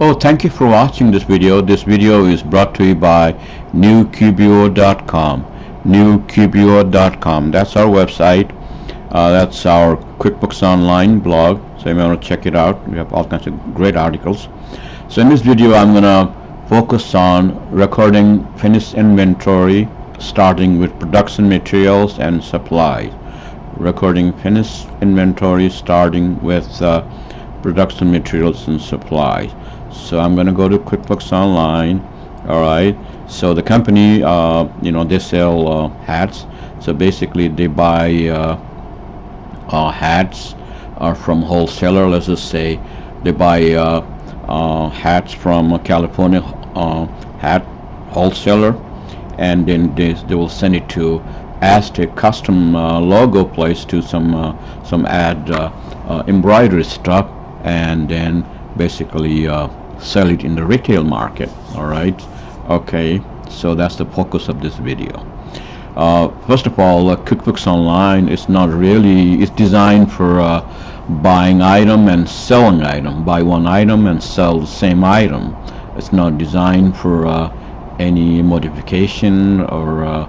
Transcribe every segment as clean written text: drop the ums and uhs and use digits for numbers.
Oh, thank you for watching this video. This video is brought to you by newqbo.com. newqbo.com. That's our website. That's our QuickBooks Online blog. So you may want to check it out. We have all kinds of great articles. So in this video, I'm going to focus on recording finished inventory, starting with production materials and supplies. Recording finished inventory, starting with production materials and supplies. So I'm going to go to QuickBooks Online. Alright, so the company, they sell hats. So basically they buy hats from wholesaler. Let's just say they buy hats from a California hat wholesaler, and then they will send it to Aztec custom logo place to some ad embroidery stuff, and then basically sell it in the retail market. Alright, okay, so that's the focus of this video. First of all, QuickBooks Online is not really, it's designed for buying item and selling item. Buy one item and sell the same item. It's not designed for any modification or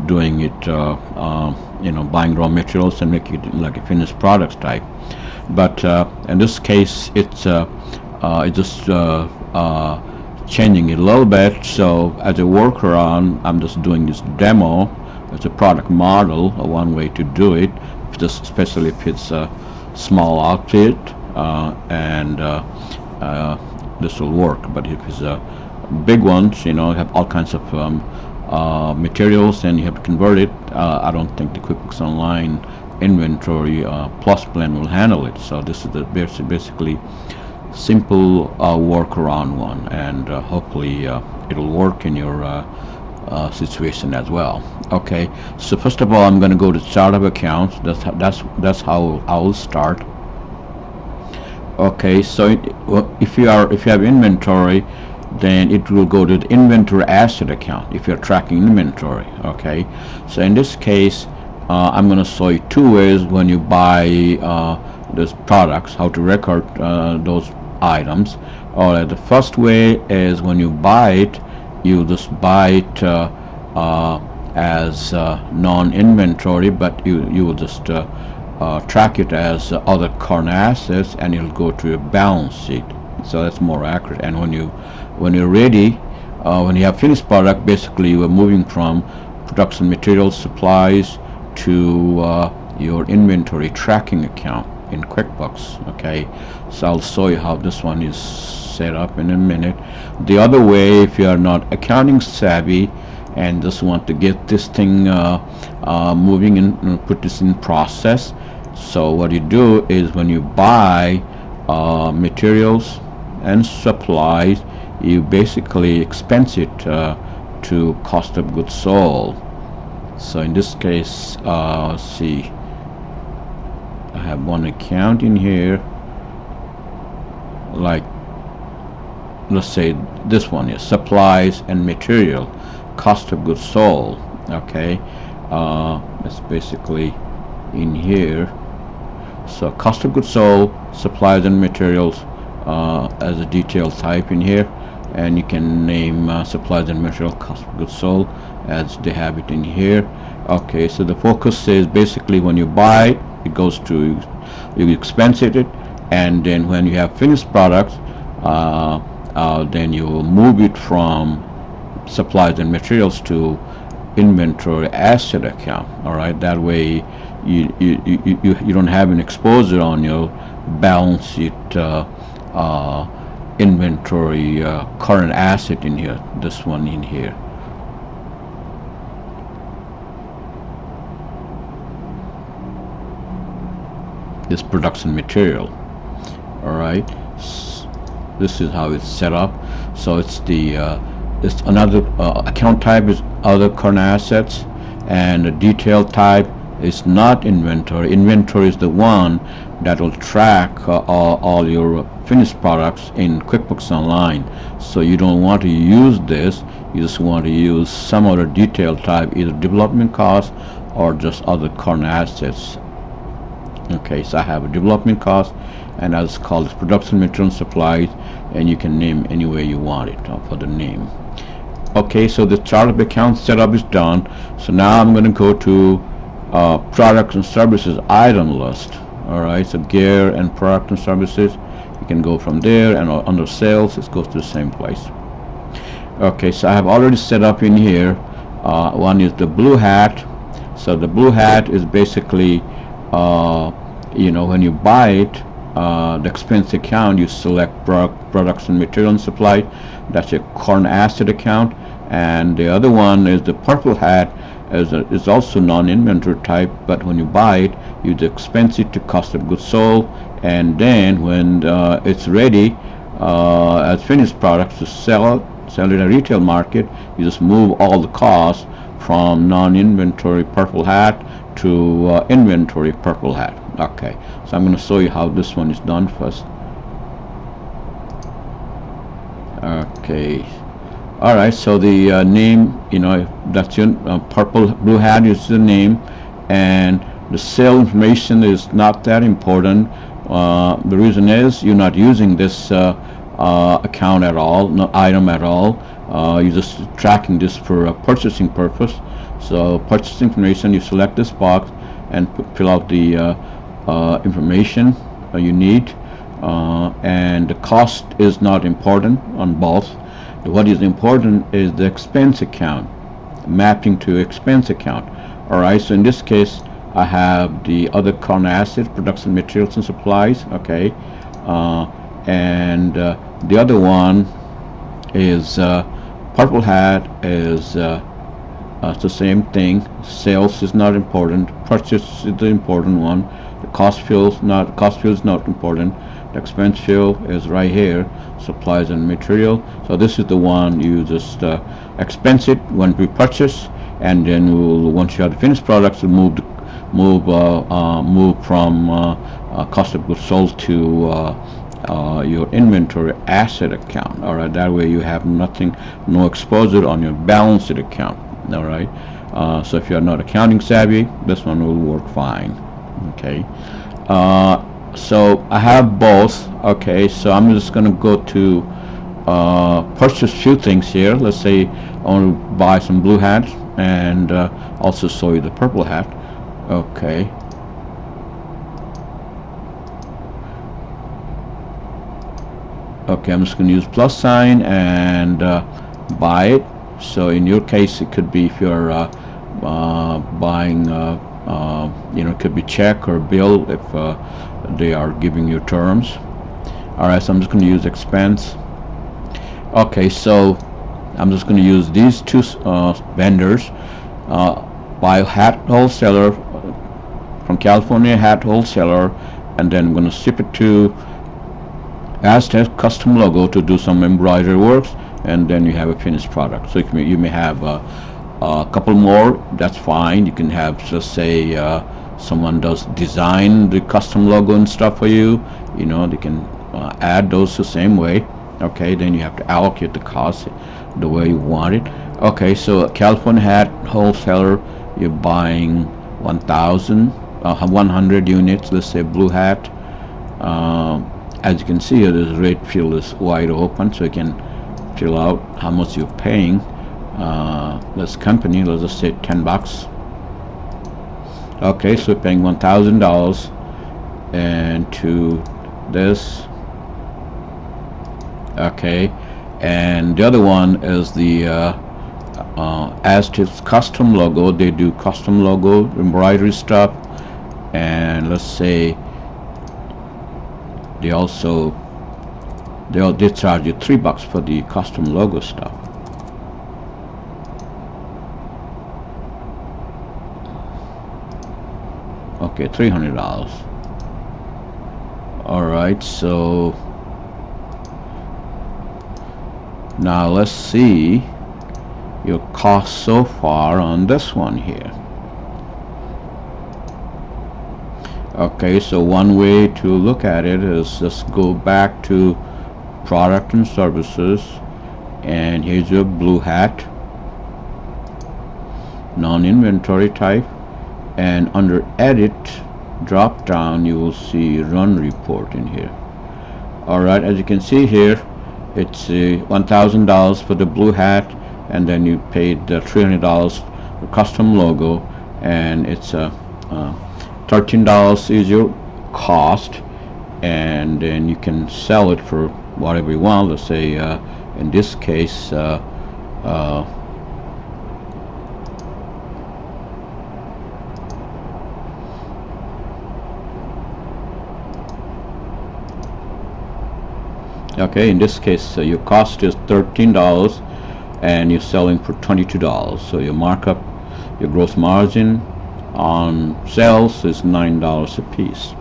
doing it, buying raw materials and making it like a finished products type. But in this case, it's just changing it a little bit. So as a workaround, I'm just doing this demo. It's a product model, one way to do it, just especially if it's a small outfit, and this will work. But if it's a big ones, you have all kinds of materials and you have to convert it. I don't think the QuickBooks Online inventory plus plan will handle it. So this is the basically simple workaround one, and hopefully it'll work in your situation as well. Okay, so first of all, I'm going to go to chart of accounts. That's how I will start. Okay, so if you have inventory, then it will go to the inventory asset account if you're tracking inventory. Okay, so in this case, I'm going to show you two ways when you buy those products, how to record those items. Alright, the first way is when you buy it, you just buy it as non-inventory, but you will just track it as other current assets, and it'll go to your balance sheet. So that's more accurate. And when you're ready, when you have finished product, basically you are moving from production materials, supplies to your inventory tracking account in QuickBooks. Okay, so I'll show you how this one is set up in a minute. The other way, if you are not accounting savvy and just want to get this thing moving and put this in process, so what you do is when you buy materials and supplies, you basically expense it to cost of goods sold. So in this case, let's see, I have one account in here, like let's say this one is supplies and material, cost of goods sold. Okay, it's basically in here. So cost of goods sold, supplies and materials as a detail type in here, and you can name supplies and material cost of goods sold as they have it in here. Okay, so the focus is basically when you buy it, it goes to, you expense it, and then when you have finished products, then you will move it from supplies and materials to inventory asset account. Alright, that way you don't have an exposure on your balance sheet inventory current asset in here, this one in here. This production material. Alright, this is how it's set up. So it's the it's another account type is other current assets, and the detail type is not inventory. Inventory is the one that will track all your finished products in QuickBooks Online. So you don't want to use this, you just want to use some other detail type, either development cost or just other current assets. Okay, so I have a development cost and I'll just call this production material supplies, and you can name any way you want it for the name. Okay, so the chart of account setup is done. So now I'm going to go to products and services item list. Alright, so gear and product and services, you can go from there, and under sales it goes to the same place. Okay, so I have already set up in here. One is the blue hat. So the blue hat is basically when you buy it, the expense account, you select products and material and supply. That's your current asset account. And the other one is the purple hat, is also non-inventory type, but when you buy it, you expense it to cost of goods sold, and then when it's ready as finished products to sell in a retail market, you just move all the costs from non-inventory purple hat to inventory purple hat. Okay, so I'm going to show you how this one is done first. Okay, alright, so the name, that's your blue hat is the name, and the sale information is not that important. The reason is you're not using this account at all, no item at all. You're just tracking this for a purchasing purpose. So purchase information, you select this box and fill out the information you need, and the cost is not important on both. What is important is the expense account, mapping to expense account. Alright, so in this case I have the other current assets, production materials and supplies. Okay, and the other one is purple hat is it's the same thing. Sales is not important. Purchase is the important one. The cost fuel is not important. The expense fuel is right here. Supplies and material. So this is the one you just expense it when we purchase, and then once you have the finished products, we'll move from cost of goods sold to your inventory asset account. Alright, that way you have no exposure on your balance sheet account. Alright, so if you are not accounting savvy, this one will work fine. Okay, so I have both. Okay, so I'm just going to go to purchase few things here. Let's say I want to buy some blue hats, and also show you the purple hat. Okay, I'm just going to use plus sign and buy it. So in your case, it could be if you're buying, it could be check or bill if they are giving you terms. Alright, so I'm just going to use expense. Okay, so I'm just going to use these two vendors. Buy hat wholesaler from California, hat wholesaler, and then I'm going to ship it to Aztec custom logo to do some embroidery works, and then you have a finished product. So you may have a couple more. That's fine. You can have, just say someone does design the custom logo and stuff for you. They can add those the same way. Okay, then you have to allocate the cost the way you want it. Okay, so California hat wholesaler, you're buying 100 units. Let's say blue hat. As you can see here, this rate field is wide open, so you can fill out how much you're paying. This company, let's just say $10. Okay, so we're paying $1,000, and to this. Okay, and the other one is the Aztec's custom logo. They do custom logo embroidery stuff, and let's say they charge you $3 for the custom logo stuff. Okay, $300. Alright, so now let's see your cost so far on this one here. Okay, so one way to look at it is just go back to product and services, and here's your blue hat, non-inventory type, and under edit drop down, you will see run report in here. Alright, as you can see here, it's $1,000 for the blue hat, and then you paid $300 for custom logo, and it's $13 is your cost, and then you can sell it for whatever you want. Let's say in this case okay, in this case your cost is $13 and you're selling for $22, so your markup, your gross margin on sales is $9 a piece.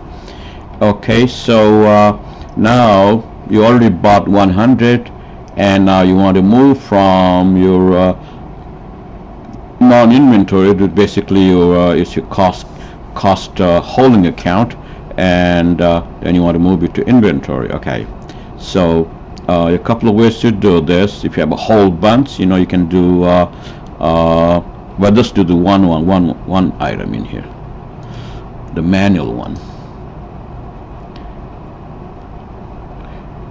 Okay, so now you already bought 100, and now you want to move from your non-inventory to basically your is your cost holding account, and then you want to move it to inventory. Okay, so a couple of ways to do this. If you have a whole bunch, you know, you can do well, let's do the one item in here, the manual one.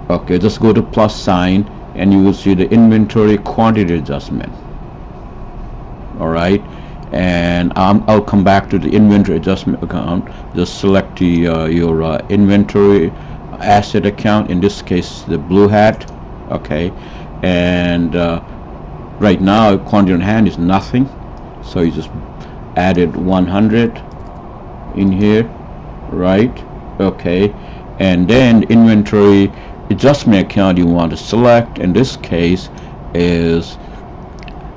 Okay, just go to plus sign and you will see the inventory quantity adjustment. Alright, and I'll come back to the inventory adjustment account. Just select the, your inventory asset account, in this case the blue hat. Okay, and right now quantity on hand is nothing, so you just added 100 in here, right? Okay, and then inventory adjustment account you want to select in this case is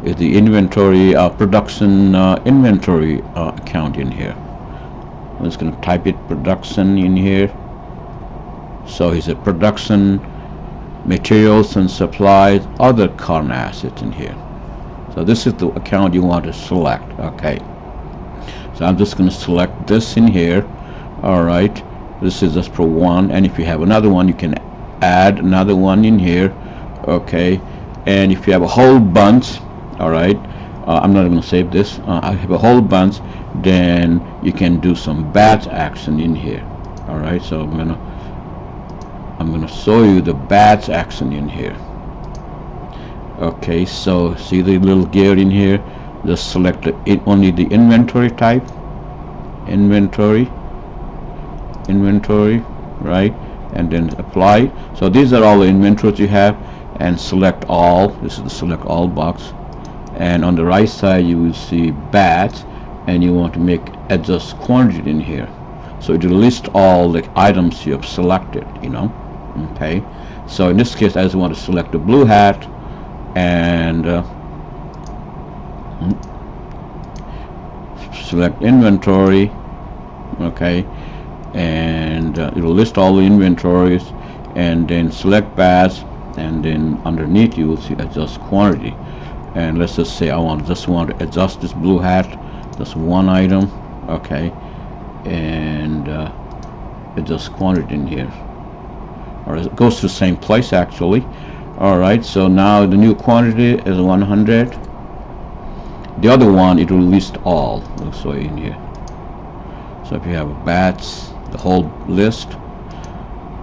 the inventory production inventory account in here. I'm just going to type it production in here. So it's a production, materials and supplies, other current assets in here. So this is the account you want to select. Okay, so I'm just going to select this in here. Alright, this is just for one, and if you have another one you can add another one in here. Okay, and if you have a whole bunch, alright, I'm not going to save this. I have a whole bunch, then you can do some batch action in here. Alright, so I'm gonna show you the batch action in here. Okay, so see the little gear in here, just select only the inventory type, inventory, right, and then apply. So these are all the inventories you have, and select all. This is the select all box, and on the right side you will see batch, and you want to make adjust quantity in here, so it will list all the items you have selected, you know. Okay, so in this case I just want to select the blue hat, and select inventory. Okay, and it will list all the inventories, and then select batch, and then underneath you will see adjust quantity, and let's just say I just want to adjust this blue hat, just one item. Okay, and adjust quantity in here, or it goes to the same place actually. Alright, so now the new quantity is 100. The other one, it will list all, so in here. So if you have a batch, the whole list,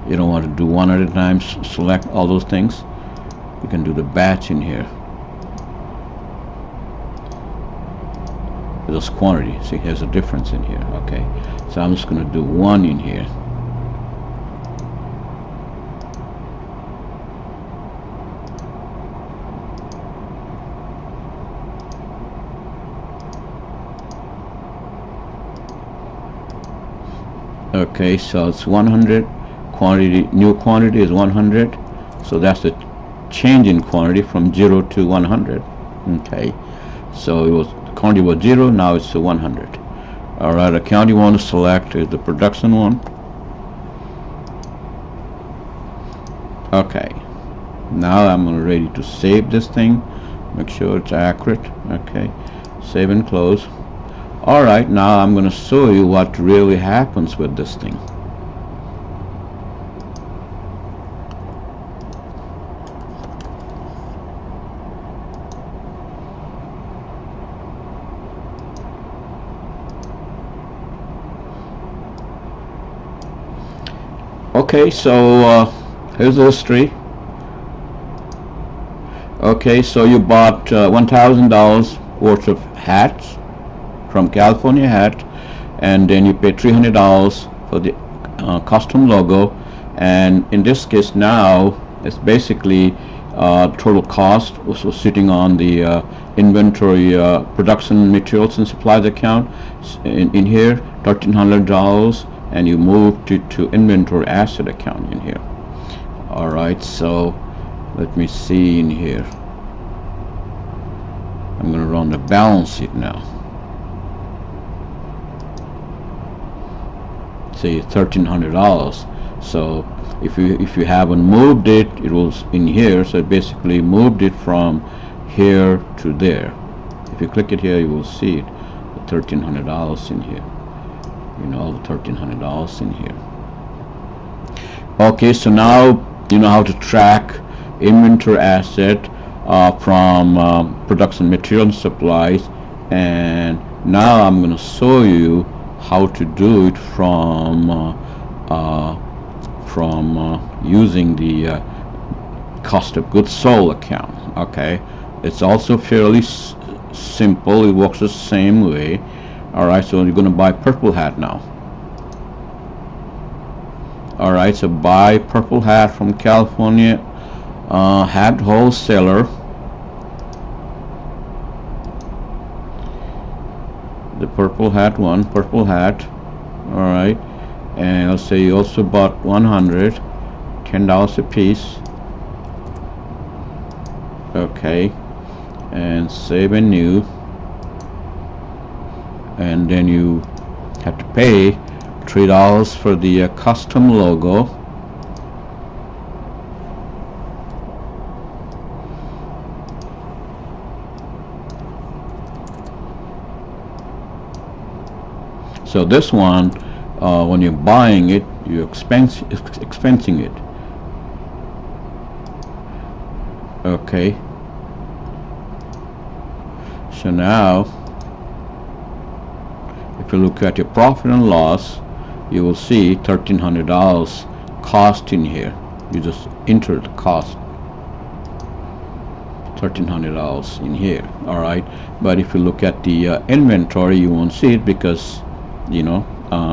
you don't want to do one at a time, select all those things, you can do the batch in here. This quantity, see, here's a difference in here. Okay, so I'm just going to do one in here. Okay, so it's 100. Quantity, new quantity is 100, so that's the change in quantity from 0 to 100. Okay, so it was, quantity was 0, now it's 100. Alright, the account you want to select is the production one. Okay, now I'm ready to save this thing, make sure it's accurate. Okay, save and close. Alright, now I'm going to show you what really happens with this thing. Okay, so here's the history. Okay, so you bought $1,000 worth of hats from California Hat, and then you paid $300 for the custom logo, and in this case now it's basically total cost also sitting on the inventory production materials and supplies account in here, $1,300, and you moved it to inventory asset account in here. Alright, so let me see in here. I'm going to run the balance sheet now. Say $1,300. So if you haven't moved it, it was in here. So it basically moved it from here to there. If you click it here, you will see it, the $1,300 in here. You know, the $1,300 in here. Okay, so now you know how to track inventory asset from production material and supplies, and now I'm going to show you how to do it from using the cost of goods sold account. Okay, it's also fairly simple. It works the same way. Alright, so you're going to buy purple hat now. Alright, so buy purple hat from California hat wholesaler. The purple hat one, purple hat. Alright, and I'll say you also bought 100, $10 a piece. Okay, and save and new, and then you have to pay $3 for the custom logo. So this one, when you're buying it, you're expensing it. Okay. So now, if you look at your profit and loss, you will see $1,300 cost in here. You just enter the cost, $1,300 in here. All right. But if you look at the inventory, you won't see it because you know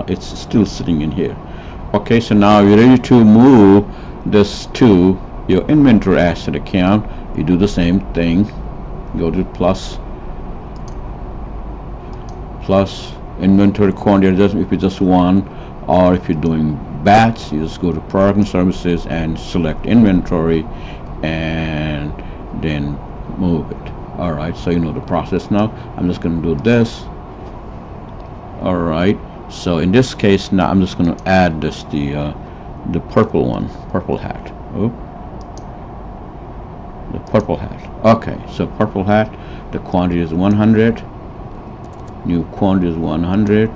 it's still sitting in here. Okay, so now you're ready to move this to your inventory asset account. You do the same thing, go to plus inventory quantity adjustment if you just one, or if you're doing batch, you just go to product and services and select inventory and then move it. Alright, so you know the process now. I'm just going to do this. Alright, so in this case now I'm just going to add this, the purple one, purple hat. Oh, the purple hat. Okay, so purple hat, the quantity is 100, new quantity is 100.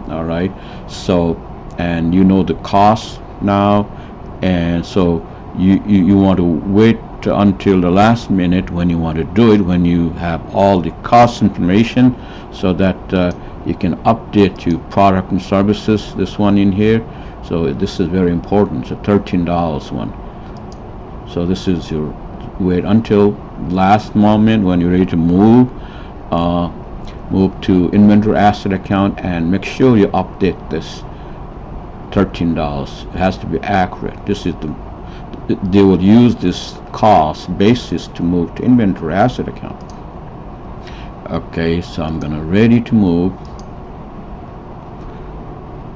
Alright, so and you know the cost now, and so you want to wait until the last minute when you want to do it, when you have all the cost information, so that you can update your product and services, this one in here. So this is very important. It's a $13 one. So this is your wait until last moment when you're ready to move to inventory asset account, and make sure you update this $13. It has to be accurate. This is they will use this cost basis to move to inventory asset account. Okay, so I'm gonna ready to move.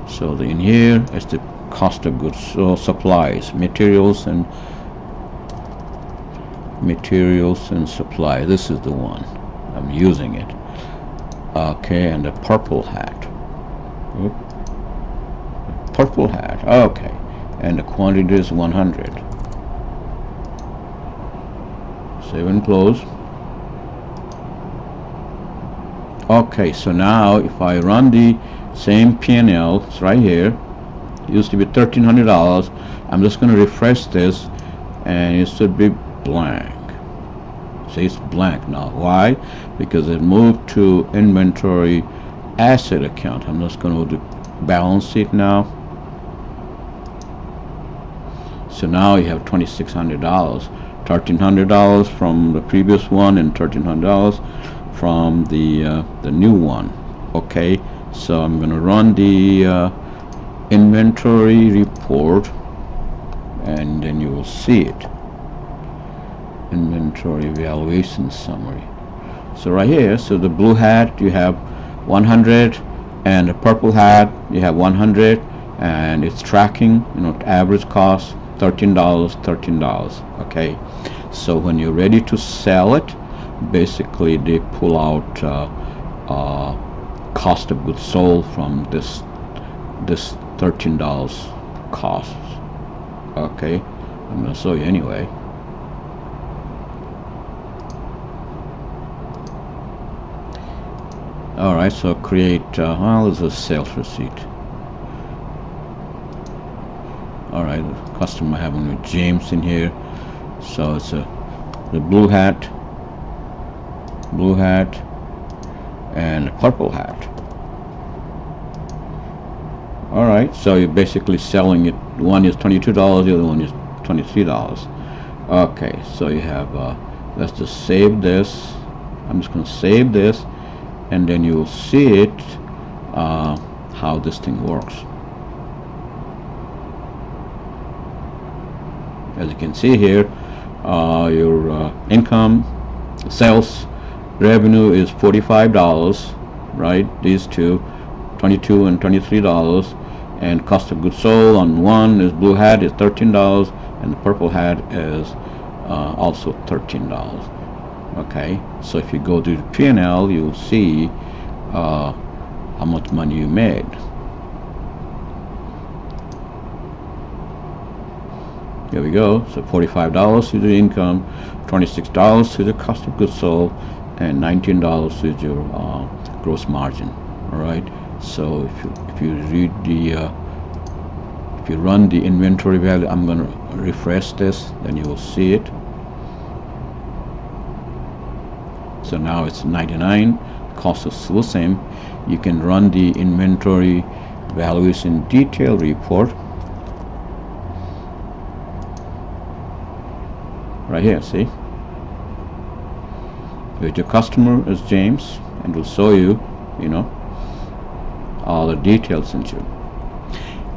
So in here is the cost of goods sold, supplies, materials and supply. This is the one I'm using it. Okay, and the purple hat. Oop. Purple hat. Okay, and the quantity is 100. Save and close. Okay, so now if I run the same P&L, it's right here. It used to be $1,300. I'm just going to refresh this, and it should be blank. See, it's blank now. Why? Because it moved to inventory asset account. I'm just going to balance it now. So now you have $2,600, $1,300 from the previous one and $1,300 from the new one. Okay, so I'm going to run the inventory report, and then you will see it. Inventory evaluation summary. So right here, so the blue hat you have 100, and the purple hat you have 100, and it's tracking, you know, average cost $13, $13. Okay, so when you're ready to sell it, basically they pull out cost of goods sold from this $13 costs. Okay, I'm going to show you anyway. Alright, so create, well, this is a sales receipt. Alright, the customer having with James in here. So it's the blue hat, and the purple hat. Alright, so you're basically selling it. One is $22, the other one is $23. Okay, so you have, let's just save this. I'm just going to save this, and then you'll see it, how this thing works. As you can see here, your income, sales revenue is $45, right? These two, $22 and $23, and cost of goods sold on one is blue hat is $13, and the purple hat is also $13. Okay, so if you go to the P&L, you'll see how much money you made. Here we go. So $45 to the income, $26 to the cost of goods sold, and $19 to your gross margin. All right. So if you read the if you run the inventory value, I'm going to refresh this, then you will see it. So now it's 99. Cost is still the same. You can run the inventory valuation detail report right here. See, with your customer is James, and will show you, you know, all the details into it.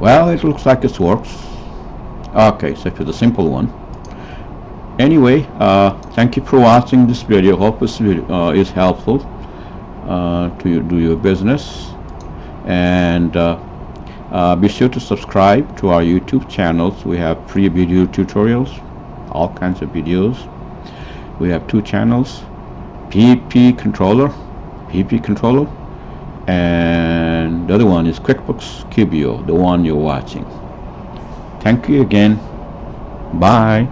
Well, it looks like it works. Okay, so for the simple one. Anyway, thank you for watching this video. Hope this video is helpful to do your business, and be sure to subscribe to our YouTube channels. We have free video tutorials, all kinds of videos. We have two channels, PP Controller, and the other one is QuickBooks QBO, the one you're watching. Thank you again. Bye.